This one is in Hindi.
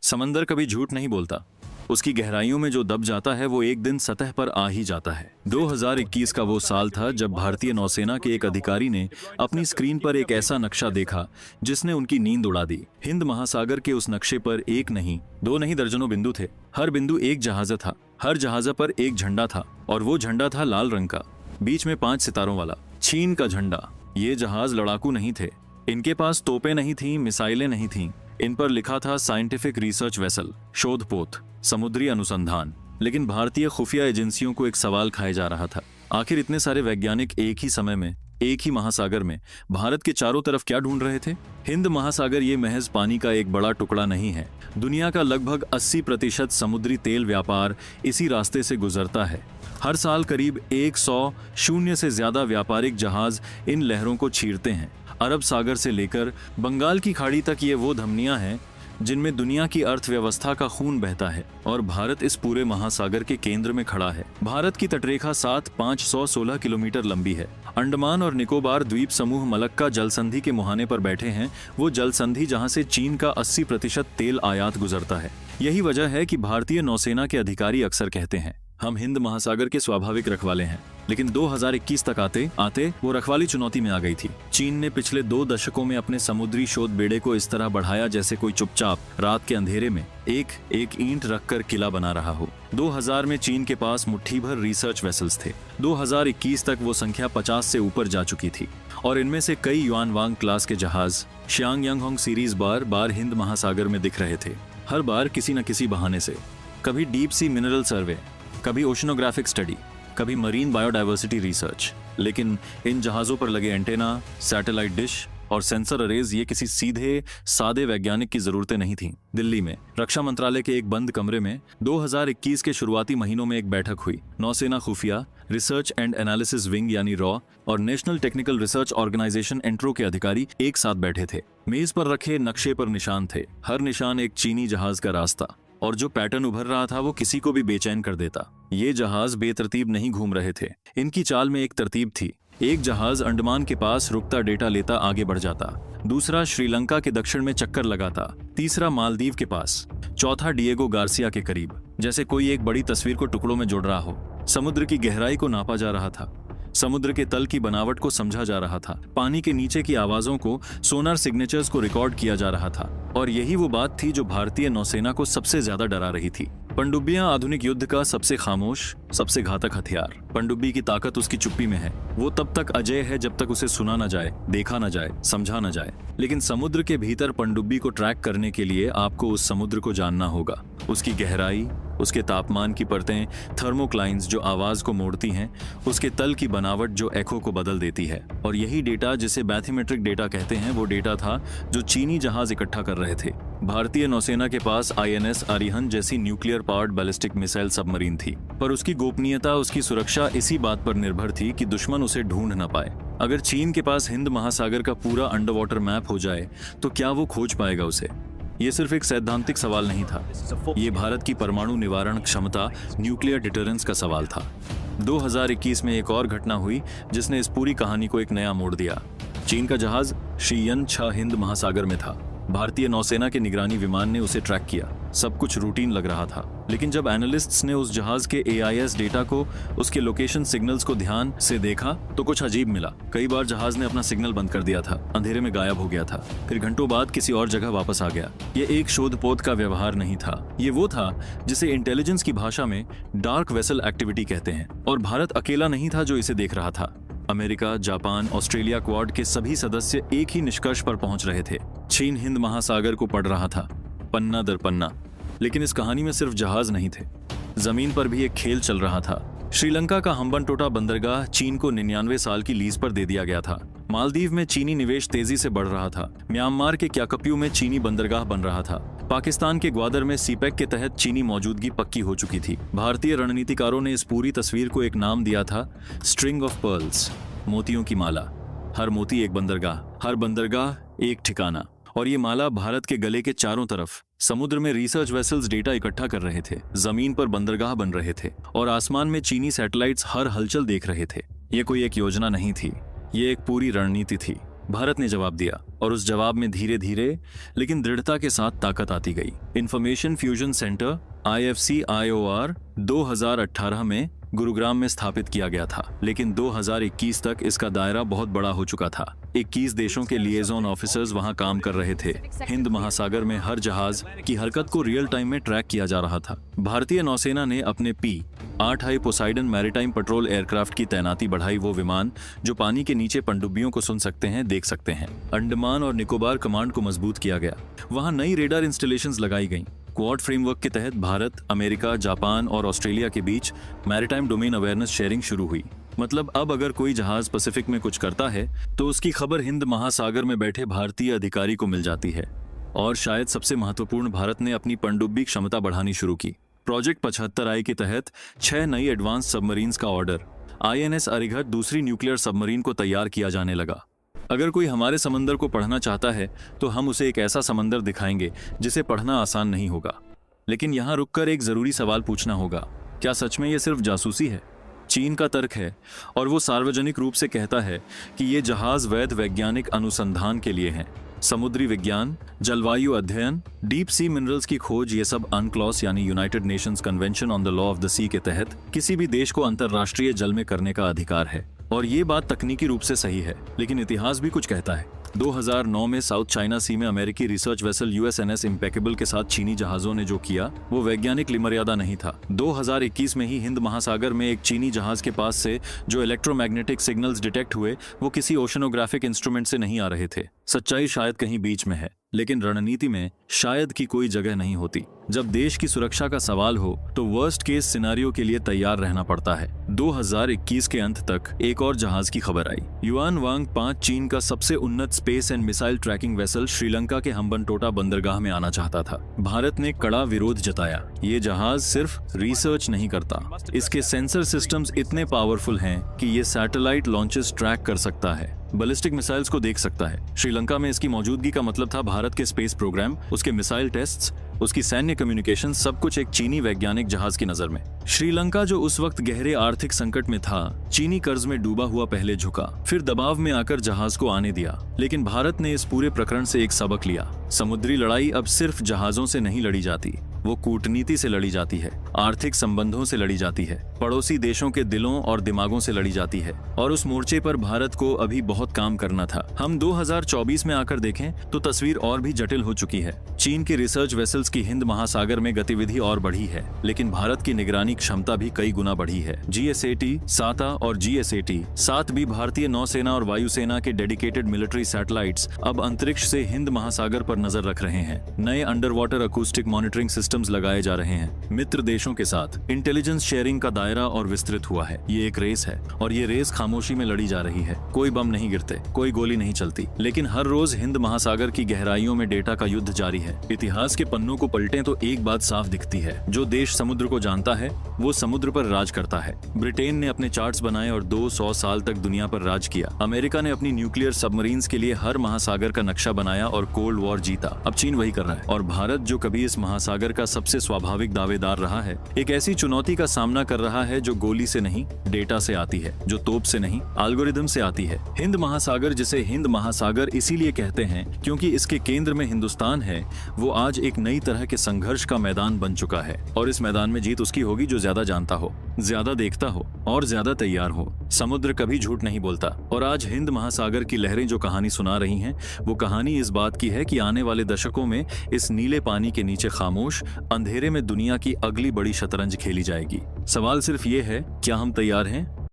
समंदर कभी झूठ नहीं बोलता। उसकी गहराइयों में जो दब जाता है वो एक दिन सतह पर आ ही जाता है। 2021 का वो साल था जब भारतीय नौसेना के एक अधिकारी ने अपनी स्क्रीन पर एक ऐसा नक्शा देखा जिसने उनकी नींद उड़ा दी। हिंद महासागर के उस नक्शे पर एक नहीं, दो नहीं, दर्जनों बिंदु थे। हर बिंदु एक जहाज था। हर जहाज पर एक झंडा था और वो झंडा था लाल रंग का, बीच में 5 सितारों वाला, चीन का झंडा। ये जहाज लड़ाकू नहीं थे। इनके पास तोपें नहीं थीं, मिसाइलें नहीं थीं। इन पर लिखा था साइंटिफिक रिसर्च वेसल, शोधपोत, समुद्री अनुसंधान। लेकिन भारतीय खुफिया एजेंसियों को एक सवाल खाया जा रहा था। आखिर इतने सारे वैज्ञानिक एक ही समय में, एक ही महासागर में भारत के चारों तरफ क्या ढूंढ रहे थे? हिंद महासागर ये महज पानी का एक बड़ा टुकड़ा नहीं है। दुनिया का लगभग 80% समुद्री तेल व्यापार इसी रास्ते से गुजरता है। हर साल करीब 100 से ज्यादा व्यापारिक जहाज इन लहरों को चीरते हैं। अरब सागर से लेकर बंगाल की खाड़ी तक ये वो धमनियां हैं जिनमें दुनिया की अर्थव्यवस्था का खून बहता है, और भारत इस पूरे महासागर के केंद्र में खड़ा है। भारत की तटरेखा 516 किलोमीटर लंबी है। अंडमान और निकोबार द्वीप समूह मलक्का जल संधि के मुहाने पर बैठे हैं, वो जल संधि जहां से चीन का 80% तेल आयात गुजरता है। यही वजह है कि भारतीय नौसेना के अधिकारी अक्सर कहते हैं, हम हिंद महासागर के स्वाभाविक रखवाले हैं। लेकिन 2021 तक आते वो रखवाली चुनौती में आ गई थी। चीन ने पिछले 2 दशकों में अपने समुद्री शोध बेड़े को इस तरह बढ़ाया जैसे कोई चुपचाप रात के अंधेरे में एक ईंट रखकर किला बना रहा हो। 2000 में चीन के पास मुट्ठी भर रिसर्च वेसल्स थे। 2021 तक वो संख्या 50 से ऊपर जा चुकी थी, और इनमें से कई युआनवांग क्लास के जहाज शियांग यांगहोंग सीरीज बार बार हिंद महासागर में दिख रहे थे। हर बार किसी न किसी बहाने से, कभी डीप सी मिनरल सर्वे, कभी ओशनोग्राफिक स्टडी, कभी मरीन बायोडाइवर्सिटी रिसर्च। लेकिन इन जहाज़ों पर लगे एंटेना, सैटेलाइट डिश और सेंसर अरेज ये किसी सीधे सादे वैज्ञानिक की जरूरतें नहीं थीं। दिल्ली में रक्षा मंत्रालय के एक बंद कमरे में 2021 के शुरुआती महीनों में एक बैठक हुई। नौसेना खुफिया, रिसर्च एंड एनालिसिस विंग यानी रॉ और नेशनल टेक्निकल रिसर्च ऑर्गेनाइजेशन एंट्रो के अधिकारी एक साथ बैठे थे। मेज पर रखे नक्शे पर निशान थे। हर निशान एक चीनी जहाज का रास्ता, और जो पैटर्न उभर रहा था वो किसी को भी बेचैन कर देता। ये जहाज बेतरतीब नहीं घूम रहे थे। इनकी चाल में एक तरतीब थी। एक जहाज अंडमान के पास रुकता डेटा लेता आगे बढ़ जाता, दूसरा श्रीलंका के दक्षिण में चक्कर लगाता, तीसरा मालदीव के पास, चौथा डिएगो गार्सिया के करीब, जैसे कोई एक बड़ी तस्वीर को टुकड़ों में जोड़ रहा हो। समुद्र की गहराई को नापा जा रहा था, समुद्र के तल की बनावट को समझा जा रहा था, पानी के नीचे की आवाजों को, सोनार सिग्नेचर्स को रिकॉर्ड किया जा रहा था। और यही वो बात थी जो भारतीय नौसेना को सबसे ज्यादा डरा रही थी। पनडुब्बियां आधुनिक युद्ध का सबसे खामोश, सबसे घातक हथियार। पनडुब्बी की ताकत उसकी चुप्पी में है। वो तब तक अजय है जब तक उसे सुना न जाए, देखा न जाए, समझा न जाए। लेकिन समुद्र के भीतर पनडुब्बी को ट्रैक करने के लिए आपको उस समुद्र को जानना होगा, उसकी गहराई, उसके तापमान की परतें, थर्मोक्लाइंस जो आवाज को मोड़ती हैं, उसके तल की बनावट जो एको को बदल देती है। और यही डेटा, जिसे बैथीमेट्रिक डेटा कहते हैं, वो डेटा था जो चीनी जहाज इकट्ठा कर रहे थे। भारतीय नौसेना के पास INS अरिहंत जैसी nuclear powered ballistic missile submarine थी, पर उसकी गोपनीयता, उसकी सुरक्षा इसी बात पर निर्भर थी कि दुश्मन उसे ढूंढ न पाए। अगर चीन के पास हिंद महासागर का पूरा अंडर वाटर मैप हो जाए तो क्या वो खोज पाएगा उसे? ये सिर्फ एक सैद्धांतिक सवाल नहीं था, ये भारत की परमाणु निवारण क्षमता, न्यूक्लियर डिटरेंस का सवाल था। 2021 में एक और घटना हुई जिसने इस पूरी कहानी को एक नया मोड़ दिया। चीन का जहाज शीयन 6 हिंद महासागर में था। भारतीय नौसेना के निगरानी विमान ने उसे ट्रैक किया। सब कुछ रूटीन लग रहा था, लेकिन जब एनालिस्ट्स ने उस जहाज के AIS डेटा को, उसके लोकेशन सिग्नल्स को ध्यान से देखा तो कुछ अजीब मिला। कई बार जहाज ने अपना सिग्नल बंद कर दिया था, अंधेरे में गायब हो गया था, फिर घंटों बाद किसी और जगह वापस आ गया। ये एक शोधपोत का व्यवहार नहीं था, ये वो था जिसे इंटेलिजेंस की भाषा में डार्क वेसल एक्टिविटी कहते हैं। और भारत अकेला नहीं था जो इसे देख रहा था। अमेरिका, जापान, ऑस्ट्रेलिया क्वाड के सभी सदस्य एक ही निष्कर्ष पर पहुंच रहे थे। चीन हिंद महासागर को पढ़ रहा था, पन्ना दर पन्ना। लेकिन इस कहानी में सिर्फ जहाज नहीं थे, जमीन पर भी एक खेल चल रहा था। श्रीलंका का हम्बनटोटा बंदरगाह चीन को 99 साल की लीज पर दे दिया गया था। मालदीव में चीनी निवेश तेजी से बढ़ रहा था। म्यांमार के क्याकपियो में चीनी बंदरगाह बन रहा था। पाकिस्तान के ग्वादर में सीपेक के तहत चीनी मौजूदगी पक्की हो चुकी थी। भारतीय रणनीतिकारों ने इस पूरी तस्वीर को एक नाम दिया था, स्ट्रिंग ऑफ पर्ल्स, मोतियों की माला। हर मोती एक बंदरगाह, हर बंदरगाह एक ठिकाना। और ये माला भारत के गले के चारों तरफ। समुद्र में रिसर्च वेसल्स डेटा इकट्ठा कर रहे थे, जमीन पर बंदरगाह बन रहे थे, और आसमान में चीनी सैटेलाइट्स हर हलचल देख रहे थे। ये कोई एक योजना नहीं थी, ये एक पूरी रणनीति थी। भारत ने जवाब दिया और उस जवाब में धीरे धीरे लेकिन दृढ़ता के साथ ताकत आती गई। इंफॉर्मेशन फ्यूजन सेंटर IFC-IOR 2018 में गुरुग्राम में स्थापित किया गया था, लेकिन 2021 तक इसका दायरा बहुत बड़ा हो चुका था। 21 देशों के लिएजॉन ऑफिसर्स वहां काम कर रहे थे। हिंद महासागर में हर जहाज की हरकत को रियल टाइम में ट्रैक किया जा रहा था। भारतीय नौसेना ने अपने P-8I Poseidon maritime petrol aircraft की तैनाती बढ़ाई। वो विमान जो पानी के नीचे पनडुब्बियों को सुन सकते हैं, देख सकते हैं। अंडमान और निकोबार कमांड को मजबूत किया गया। वहां नई रेडार इंस्टॉलेशंस लगाई गईं। क्वाड फ्रेमवर्क के तहत भारत, अमेरिका, जापान और ऑस्ट्रेलिया के बीच मैरीटाइम डोमेन अवेयरनेस शेयरिंग शुरू हुई। मतलब अब अगर कोई जहाज पैसिफिक में कुछ करता है तो उसकी खबर हिंद महासागर में बैठे भारतीय अधिकारी को मिल जाती है। और शायद सबसे महत्वपूर्ण, भारत ने अपनी पनडुब्बी क्षमता बढ़ानी शुरू की। प्रोजेक्ट 75I के तहत 6 नई एडवांस सबमरीन्स का ऑर्डर। INS अरिघट दूसरी न्यूक्लियर सबमरीन को तैयार किया जाने लगा। अगर कोई हमारे समंदर को पढ़ना चाहता है तो हम उसे एक ऐसा समंदर दिखाएंगे जिसे पढ़ना आसान नहीं होगा। लेकिन यहाँ रुककर एक जरूरी सवाल पूछना होगा, क्या सच में ये सिर्फ जासूसी है? चीन का तर्क है, और वो सार्वजनिक रूप से कहता है कि ये जहाज वैध वैज्ञानिक अनुसंधान के लिए हैं। समुद्री विज्ञान, जलवायु अध्ययन, डीप सी मिनरल्स की खोज, ये सब UNCLOS यानी United Nations Convention on the Law of the Sea के तहत किसी भी देश को अंतर्राष्ट्रीय जल में करने का अधिकार है। और ये बात तकनीकी रूप से सही है, लेकिन इतिहास भी कुछ कहता है। 2009 में साउथ चाइना सी में अमेरिकी रिसर्च वेसल USNS इम्पेकेबल के साथ चीनी जहाजों ने जो किया वो वैज्ञानिक लिमर्यादा नहीं था। 2021 में ही हिंद महासागर में एक चीनी जहाज के पास से जो इलेक्ट्रोमैग्नेटिक सिग्नल्स डिटेक्ट हुए वो किसी ओशनोग्राफिक इंस्ट्रूमेंट से नहीं आ रहे थे। सच्चाई शायद कहीं बीच में है, लेकिन रणनीति में शायद की कोई जगह नहीं होती। जब देश की सुरक्षा का सवाल हो तो वर्स्ट केस सिनेरियो के लिए तैयार रहना पड़ता है। 2021 के अंत तक एक और जहाज की खबर आई। युआन वांग 5 चीन का सबसे उन्नत space and missile tracking vessel Sri Lanka के हम्बनटोटा बंदरगाह में आना चाहता था। भारत ने कड़ा विरोध जताया। ये जहाज सिर्फ रिसर्च नहीं करता, इसके सेंसर सिस्टम्स इतने पावरफुल हैं कि ये सैटेलाइट लॉन्चेस ट्रैक कर सकता है, बैलिस्टिक मिसाइल्स को देख सकता है। श्रीलंका में इसकी मौजूदगी का मतलब था भारत के स्पेस प्रोग्राम, उसके मिसाइल टेस्ट्स, उसकी सैन्य कम्युनिकेशन, सब कुछ एक चीनी वैज्ञानिक जहाज की नजर में। श्रीलंका जो उस वक्त गहरे आर्थिक संकट में था, चीनी कर्ज में डूबा हुआ पहले झुका, फिर दबाव में आकर जहाज को आने दिया। लेकिन भारत ने इस पूरे प्रकरण से एक सबक लिया। समुद्री लड़ाई अब सिर्फ जहाजों से नहीं लड़ी जाती, वो कूटनीति से लड़ी जाती है, आर्थिक संबंधों से लड़ी जाती है, पड़ोसी देशों के दिलों और दिमागों से लड़ी जाती है। और उस मोर्चे पर भारत को अभी बहुत काम करना था। हम 2024 में आकर देखें तो तस्वीर और भी जटिल हो चुकी है। चीन की रिसर्च वेसल्स की हिंद महासागर में गतिविधि और बढ़ी है, लेकिन भारत की निगरानी क्षमता भी कई गुना बढ़ी है। GSAT, साता और GSAT-7 भी भारतीय नौसेना और वायुसेना के डेडिकेटेड मिलिट्री सैटेलाइट्स अब अंतरिक्ष से हिंद महासागर पर नजर रख रहे हैं। नए under water acoustic monitoring systems लगाए जा रहे हैं। मित्र देशों के साथ इंटेलिजेंस शेयरिंग का दायरा और विस्तृत हुआ है। ये एक रेस है और ये रेस खामोशी में लड़ी जा रही है। कोई बम नहीं गिरते, कोई गोली नहीं चलती, लेकिन हर रोज हिंद महासागर की गहराइयों में डेटा का युद्ध जारी है। इतिहास के पन्नों को पलटें तो एक बात साफ दिखती है, जो देश समुद्र को जानता है वो समुद्र पर राज करता है। ब्रिटेन ने अपने चार्ट्स बनाए और 200 साल तक दुनिया पर राज किया। अमेरिका ने अपनी न्यूक्लियर सबमरीन्स के लिए हर महासागर का नक्शा बनाया और कोल्ड वॉर जीता। अब चीन वही कर रहा है। और भारत जो कभी इस महासागर का सबसे स्वाभाविक दावेदार रहा है, एक ऐसी चुनौती का सामना कर रहा है जो गोली से नहीं, डेटा से आती है, जो तोप से नहीं, एल्गोरिदम से आती है। हिंद महासागर, जिसे हिंद महासागर इसीलिए कहते हैं क्योंकि इसके केंद्र में हिंदुस्तान है, वो आज एक नई तरह के संघर्ष का मैदान बन चुका है। और इस मैदान में जीत उसकी होगी जो ज्यादा जानता हो, ज्यादा देखता हो और ज्यादा तैयार हो। समुद्र कभी झूठ नहीं बोलता। और आज हिंद महासागर की लहरें जो कहानी सुना रही हैं, वो कहानी इस बात की है कि आने वाले दशकों में इस नीले पानी के नीचे खामोश अंधेरे में दुनिया की अगली बड़ी शतरंज खेली जाएगी। सवाल सिर्फ ये है, क्या हम तैयार हैं?